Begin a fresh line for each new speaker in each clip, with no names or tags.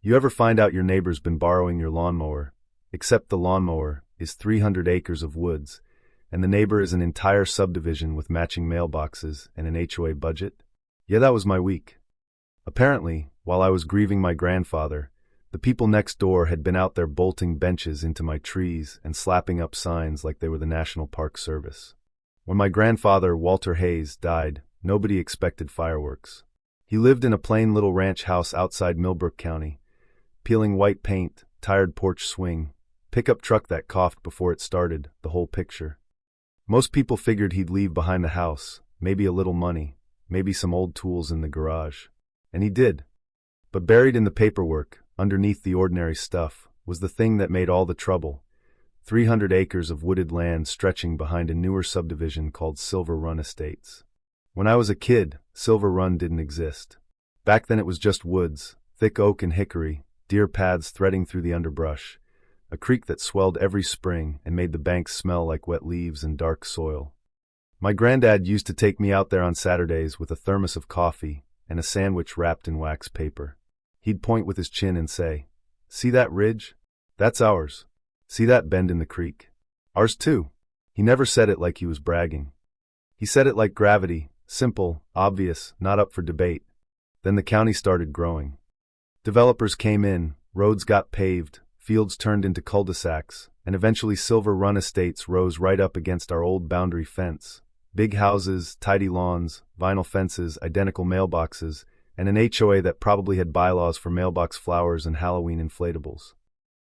You ever find out your neighbor's been borrowing your lawnmower, except the lawnmower is 300 acres of woods, and the neighbor is an entire subdivision with matching mailboxes and an HOA budget? Yeah, that was my week. Apparently, while I was grieving my grandfather, the people next door had been out there bolting benches into my trees and slapping up signs like they were the National Park Service. When my grandfather, Walter Hayes, died, nobody expected fireworks. He lived in a plain little ranch house outside Millbrook County, peeling white paint, tired porch swing, pickup truck that coughed before it started, the whole picture. Most people figured he'd leave behind the house, maybe a little money, maybe some old tools in the garage. And he did. But buried in the paperwork, underneath the ordinary stuff, was the thing that made all the trouble: 300 acres of wooded land stretching behind a newer subdivision called Silver Run Estates. When I was a kid, Silver Run didn't exist. Back then it was just woods, thick oak and hickory, deer paths threading through the underbrush, a creek that swelled every spring and made the banks smell like wet leaves and dark soil. My granddad used to take me out there on Saturdays with a thermos of coffee and a sandwich wrapped in wax paper. He'd point with his chin and say, "See that ridge? That's ours. See that bend in the creek? Ours too." He never said it like he was bragging. He said it like gravity, simple, obvious, not up for debate. Then the county started growing. Developers came in, roads got paved, fields turned into cul-de-sacs, and eventually Silver Run Estates rose right up against our old boundary fence. Big houses, tidy lawns, vinyl fences, identical mailboxes, and an HOA that probably had bylaws for mailbox flowers and Halloween inflatables.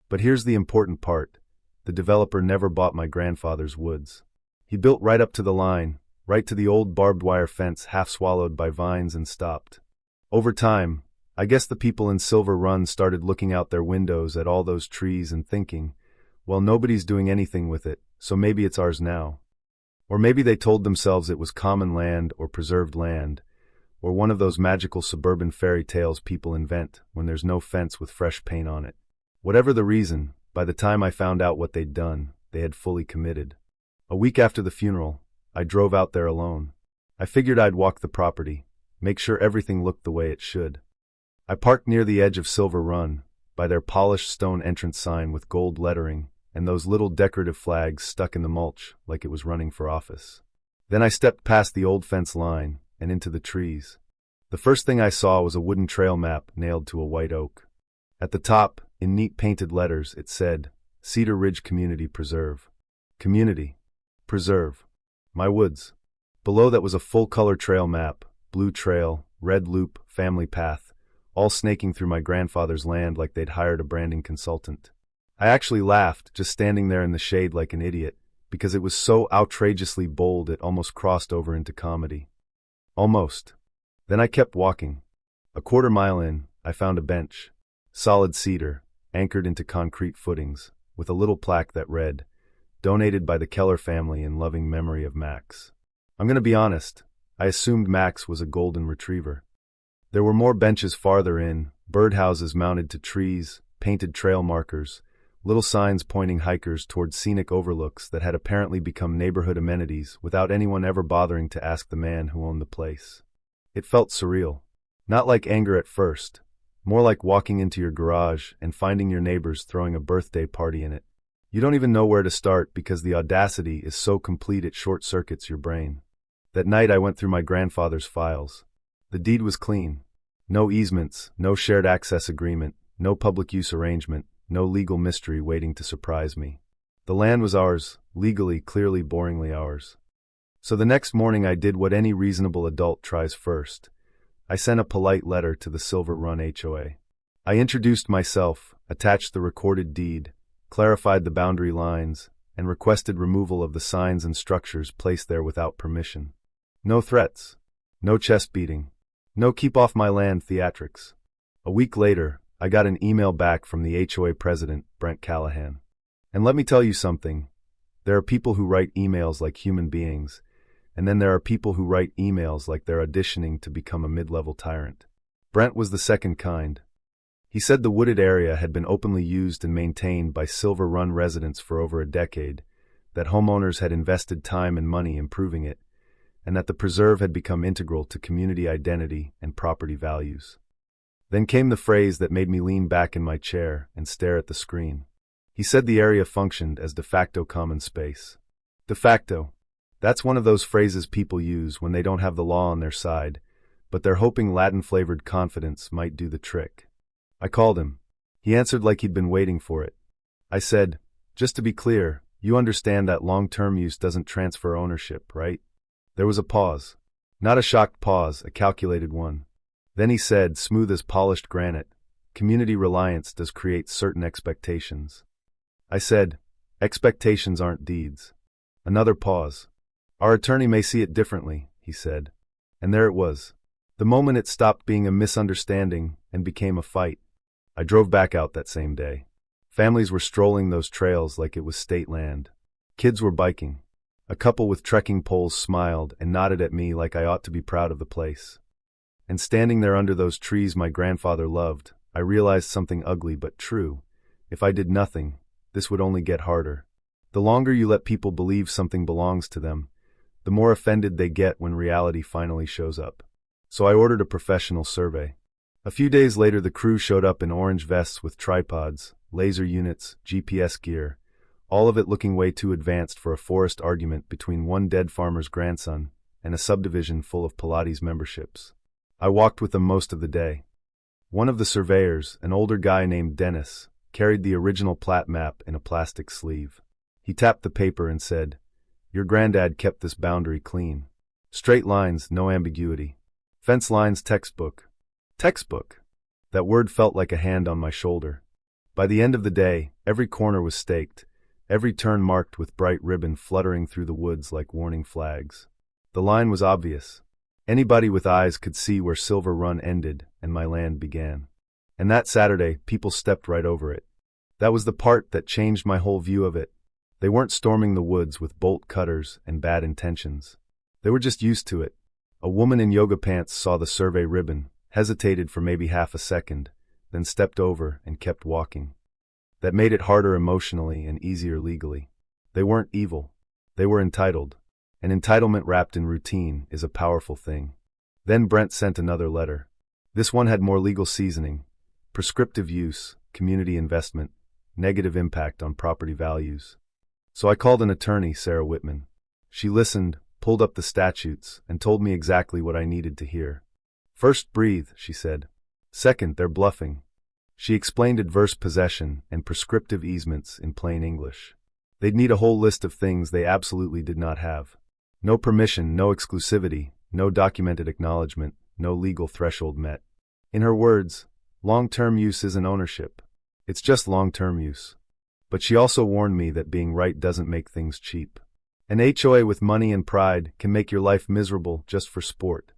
But here's the important part. The developer never bought my grandfather's woods. He built right up to the line, right to the old barbed wire fence half swallowed by vines, and stopped. Over time, I guess the people in Silver Run started looking out their windows at all those trees and thinking, well, nobody's doing anything with it, so maybe it's ours now. Or maybe they told themselves it was common land or preserved land, or one of those magical suburban fairy tales people invent when there's no fence with fresh paint on it. Whatever the reason, by the time I found out what they'd done, they had fully committed. A week after the funeral, I drove out there alone. I figured I'd walk the property, make sure everything looked the way it should. I parked near the edge of Silver Run, by their polished stone entrance sign with gold lettering and those little decorative flags stuck in the mulch like it was running for office. Then I stepped past the old fence line and into the trees. The first thing I saw was a wooden trail map nailed to a white oak. At the top, in neat painted letters, it said, Cedar Ridge Community Preserve. Community. Preserve. My woods. Below that was a full-color trail map, blue trail, red loop, family path, all snaking through my grandfather's land like they'd hired a branding consultant. I actually laughed, just standing there in the shade like an idiot, because it was so outrageously bold it almost crossed over into comedy. Almost. Then I kept walking. A quarter mile in, I found a bench. Solid cedar, anchored into concrete footings, with a little plaque that read, "Donated by the Keller family in loving memory of Max." I'm going to be honest, I assumed Max was a golden retriever. There were more benches farther in, birdhouses mounted to trees, painted trail markers, little signs pointing hikers toward scenic overlooks that had apparently become neighborhood amenities without anyone ever bothering to ask the man who owned the place. It felt surreal. Not like anger at first, more like walking into your garage and finding your neighbors throwing a birthday party in it. You don't even know where to start because the audacity is so complete it short-circuits your brain. That night I went through my grandfather's files. The deed was clean. No easements, no shared access agreement, no public use arrangement, no legal mystery waiting to surprise me. The land was ours, legally, clearly, boringly ours. So the next morning I did what any reasonable adult tries first. I sent a polite letter to the Silver Run HOA. I introduced myself, attached the recorded deed, clarified the boundary lines, and requested removal of the signs and structures placed there without permission. No threats. No chest beating. No keep off my land theatrics. A week later, I got an email back from the HOA president, Brent Callahan. And let me tell you something. There are people who write emails like human beings, and then there are people who write emails like they're auditioning to become a mid-level tyrant. Brent was the second kind. He said the wooded area had been openly used and maintained by Silver Run residents for over a decade, that homeowners had invested time and money improving it, and that the preserve had become integral to community identity and property values. Then came the phrase that made me lean back in my chair and stare at the screen. He said the area functioned as de facto common space. De facto. That's one of those phrases people use when they don't have the law on their side, but they're hoping Latin-flavored confidence might do the trick. I called him. He answered like he'd been waiting for it. I said, "Just to be clear, you understand that long-term use doesn't transfer ownership, right?" There was a pause. Not a shocked pause, a calculated one. Then he said, smooth as polished granite, "Community reliance does create certain expectations." I said, "Expectations aren't deeds." Another pause. "Our attorney may see it differently," he said. And there it was. The moment it stopped being a misunderstanding and became a fight. I drove back out that same day. Families were strolling those trails like it was state land. Kids were biking. A couple with trekking poles smiled and nodded at me like I ought to be proud of the place. And standing there under those trees my grandfather loved, I realized something ugly but true. If I did nothing, this would only get harder. The longer you let people believe something belongs to them, the more offended they get when reality finally shows up. So I ordered a professional survey. A few days later the crew showed up in orange vests with tripods, laser units, GPS gear, all of it looking way too advanced for a forest argument between one dead farmer's grandson and a subdivision full of Pilates memberships. I walked with them most of the day. One of the surveyors, an older guy named Dennis, carried the original plat map in a plastic sleeve. He tapped the paper and said, "Your granddad kept this boundary clean. Straight lines, no ambiguity. Fence lines, textbook." Textbook. That word felt like a hand on my shoulder. By the end of the day, every corner was staked, every turn marked with bright ribbon fluttering through the woods like warning flags. The line was obvious. Anybody with eyes could see where Silver Run ended and my land began. And that Saturday, people stepped right over it. That was the part that changed my whole view of it. They weren't storming the woods with bolt cutters and bad intentions. They were just used to it. A woman in yoga pants saw the survey ribbon, hesitated for maybe half a second, then stepped over and kept walking. That made it harder emotionally and easier legally. They weren't evil. They were entitled. And entitlement wrapped in routine is a powerful thing. Then Brent sent another letter. This one had more legal seasoning. Prescriptive use, community investment, negative impact on property values. So I called an attorney, Sarah Whitman. She listened, pulled up the statutes, and told me exactly what I needed to hear. "First, breathe," she said. "Second, they're bluffing." She explained adverse possession and prescriptive easements in plain English. They'd need a whole list of things they absolutely did not have. No permission, no exclusivity, no documented acknowledgement, no legal threshold met. In her words, long-term use isn't ownership. It's just long-term use. But she also warned me that being right doesn't make things cheap. An HOA with money and pride can make your life miserable just for sport.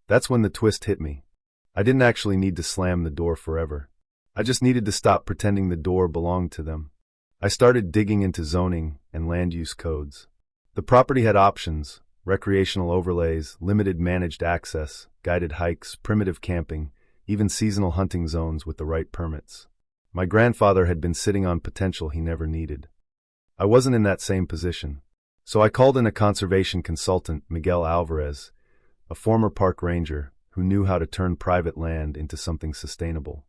That's when the twist hit me. I didn't actually need to slam the door forever. I just needed to stop pretending the door belonged to them. I started digging into zoning and land use codes. The property had options, recreational overlays, limited managed access, guided hikes, primitive camping, even seasonal hunting zones with the right permits. My grandfather had been sitting on potential he never needed. I wasn't in that same position. So I called in a conservation consultant, Miguel Alvarez, a former park ranger who knew how to turn private land into something sustainable.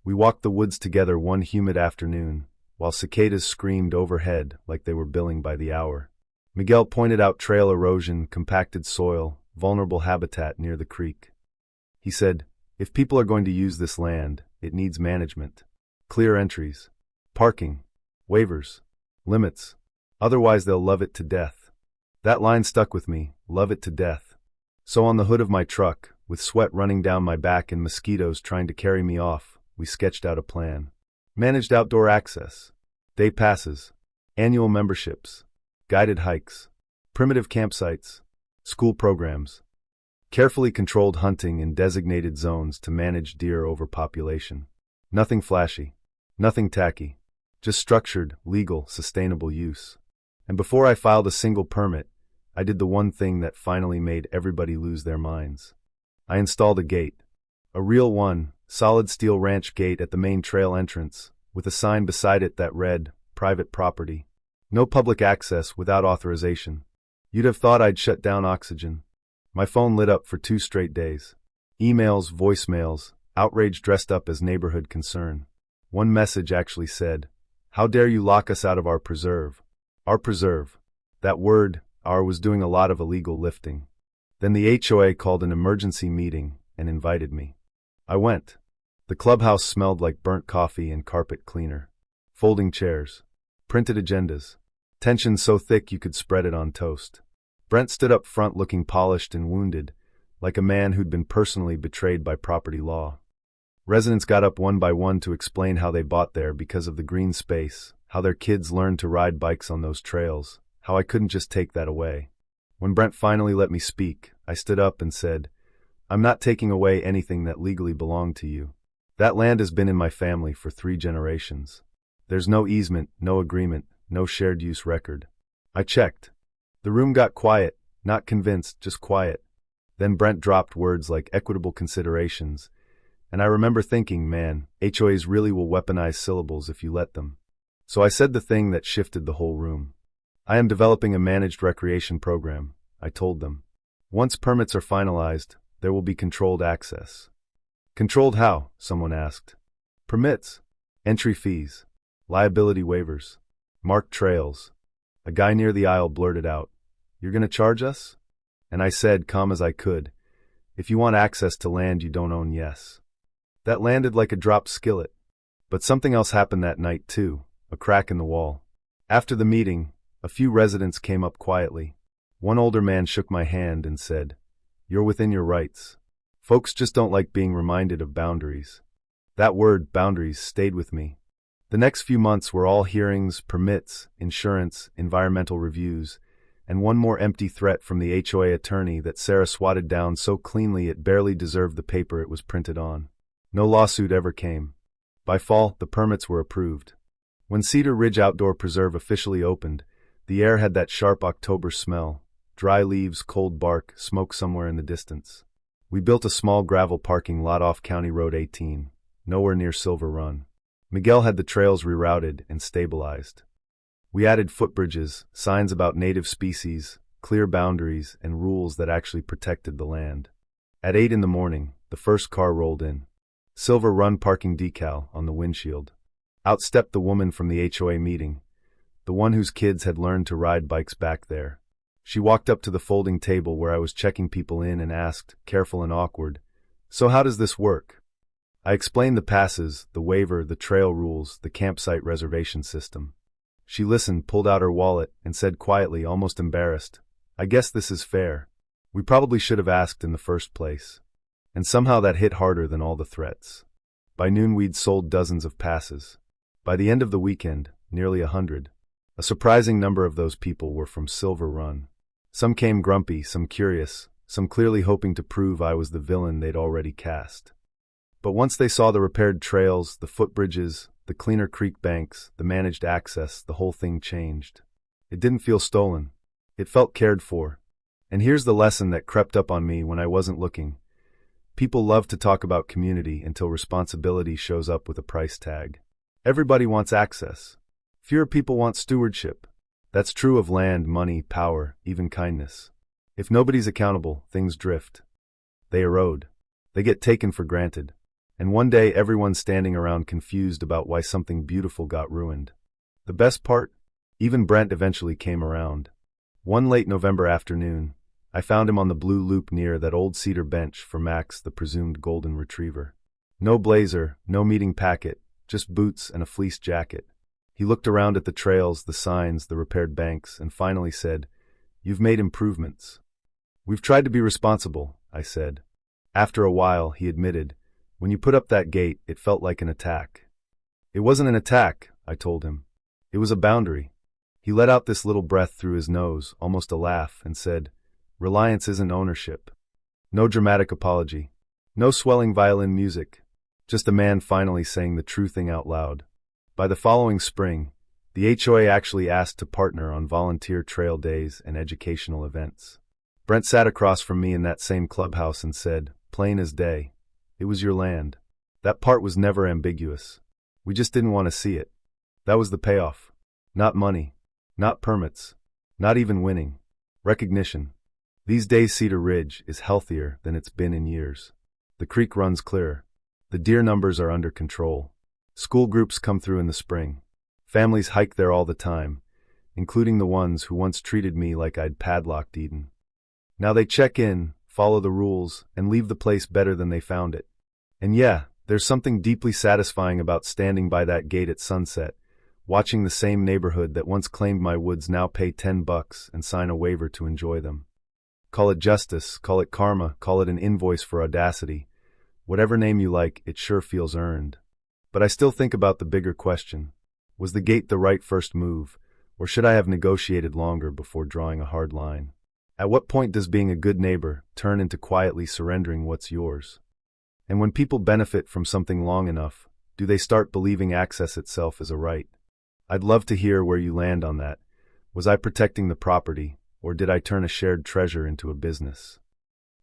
We walked the woods together one humid afternoon, while cicadas screamed overhead like they were billing by the hour. Miguel pointed out trail erosion, compacted soil, vulnerable habitat near the creek. He said, "If people are going to use this land, it needs management. Clear entries, parking, waivers, limits. Otherwise they'll love it to death." That line stuck with me, love it to death. So on the hood of my truck, with sweat running down my back and mosquitoes trying to carry me off, we sketched out a plan. Managed outdoor access, day passes, annual memberships, guided hikes, primitive campsites, school programs, carefully controlled hunting in designated zones to manage deer overpopulation. Nothing flashy, nothing tacky, just structured, legal, sustainable use. And before I filed a single permit, I did the one thing that finally made everybody lose their minds. I installed a gate. A real one, solid steel ranch gate at the main trail entrance, with a sign beside it that read, "Private property. No public access without authorization." You'd have thought I'd shut down oxygen. My phone lit up for 2 straight days. Emails, voicemails, outrage dressed up as neighborhood concern. One message actually said, "How dare you lock us out of our preserve?" Our preserve. That word, "our," was doing a lot of illegal lifting. Then the HOA called an emergency meeting and invited me. I went. The clubhouse smelled like burnt coffee and carpet cleaner. Folding chairs. Printed agendas. Tension so thick you could spread it on toast. Brent stood up front looking polished and wounded, like a man who'd been personally betrayed by property law. Residents got up one by one to explain how they bought there because of the green space, how their kids learned to ride bikes on those trails, how I couldn't just take that away. When Brent finally let me speak, I stood up and said, "I'm not taking away anything that legally belonged to you. That land has been in my family for 3 generations. There's no easement, no agreement, no shared use record." I checked. The room got quiet, not convinced, just quiet. Then Brent dropped words like equitable considerations, and I remember thinking, man, HOAs really will weaponize syllables if you let them. So I said the thing that shifted the whole room. "I am developing a managed recreation program," I told them. "Once permits are finalized, there will be controlled access." "Controlled how?" someone asked. "Permits, entry fees, liability waivers, marked trails." A guy near the aisle blurted out, "You're gonna charge us?" And I said, calm as I could, "If you want access to land you don't own, yes." That landed like a dropped skillet. But something else happened that night too, a crack in the wall. After the meeting, a few residents came up quietly. One older man shook my hand and said, "You're within your rights. Folks just don't like being reminded of boundaries." That word, boundaries, stayed with me. The next few months were all hearings, permits, insurance, environmental reviews, and one more empty threat from the HOA attorney that Sarah swatted down so cleanly it barely deserved the paper it was printed on. No lawsuit ever came. By fall, the permits were approved. When Cedar Ridge Outdoor Preserve officially opened, the air had that sharp October smell, dry leaves, cold bark, smoke somewhere in the distance. We built a small gravel parking lot off County Road 18, nowhere near Silver Run. Miguel had the trails rerouted and stabilized. We added footbridges, signs about native species, clear boundaries, and rules that actually protected the land. At 8 in the morning, the first car rolled in. Silver Run parking decal on the windshield. Out stepped the woman from the HOA meeting, the one whose kids had learned to ride bikes back there. She walked up to the folding table where I was checking people in and asked, careful and awkward, "So how does this work?" I explained the passes, the waiver, the trail rules, the campsite reservation system. She listened, pulled out her wallet, and said quietly, almost embarrassed, "I guess this is fair. We probably should have asked in the first place." And somehow that hit harder than all the threats. By noon we'd sold dozens of passes. By the end of the weekend, nearly 100. A surprising number of those people were from Silver Run. Some came grumpy, some curious, some clearly hoping to prove I was the villain they'd already cast. But once they saw the repaired trails, the footbridges, the cleaner creek banks, the managed access, the whole thing changed. It didn't feel stolen. It felt cared for. And here's the lesson that crept up on me when I wasn't looking. People love to talk about community until responsibility shows up with a price tag. Everybody wants access. Fewer people want stewardship. That's true of land, money, power, even kindness. If nobody's accountable, things drift. They erode. They get taken for granted. And one day everyone's standing around confused about why something beautiful got ruined. The best part? Even Brent eventually came around. One late November afternoon, I found him on the blue loop near that old cedar bench for Max, the presumed golden retriever. No blazer, no meeting packet, just boots and a fleece jacket. He looked around at the trails, the signs, the repaired banks, and finally said, "You've made improvements." "We've tried to be responsible," I said. After a while, he admitted, "When you put up that gate, it felt like an attack." "It wasn't an attack," I told him. "It was a boundary." He let out this little breath through his nose, almost a laugh, and said, "Reliance isn't ownership." No dramatic apology. No swelling violin music. Just a man finally saying the true thing out loud. By the following spring, the HOA actually asked to partner on volunteer trail days and educational events. Brent sat across from me in that same clubhouse and said, plain as day, "It was your land." That part was never ambiguous. We just didn't want to see it. That was the payoff. Not money. Not permits. Not even winning. Recognition. These days Cedar Ridge is healthier than it's been in years. The creek runs clearer. The deer numbers are under control. School groups come through in the spring. Families hike there all the time, including the ones who once treated me like I'd padlocked Eden. Now they check in, follow the rules, and leave the place better than they found it. And yeah, there's something deeply satisfying about standing by that gate at sunset, watching the same neighborhood that once claimed my woods now pay $10 and sign a waiver to enjoy them. Call it justice, call it karma, call it an invoice for audacity. Whatever name you like, it sure feels earned. But I still think about the bigger question. Was the gate the right first move, or should I have negotiated longer before drawing a hard line? At what point does being a good neighbor turn into quietly surrendering what's yours? And when people benefit from something long enough, do they start believing access itself is a right? I'd love to hear where you land on that. Was I protecting the property, or did I turn a shared treasure into a business?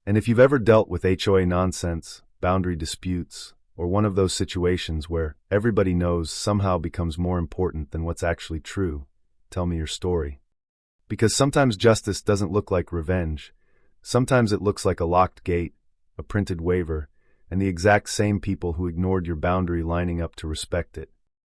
And if you've ever dealt with HOA nonsense, boundary disputes, or one of those situations where everybody knows somehow becomes more important than what's actually true, tell me your story. Because sometimes justice doesn't look like revenge. Sometimes it looks like a locked gate, a printed waiver, and the exact same people who ignored your boundary lining up to respect it.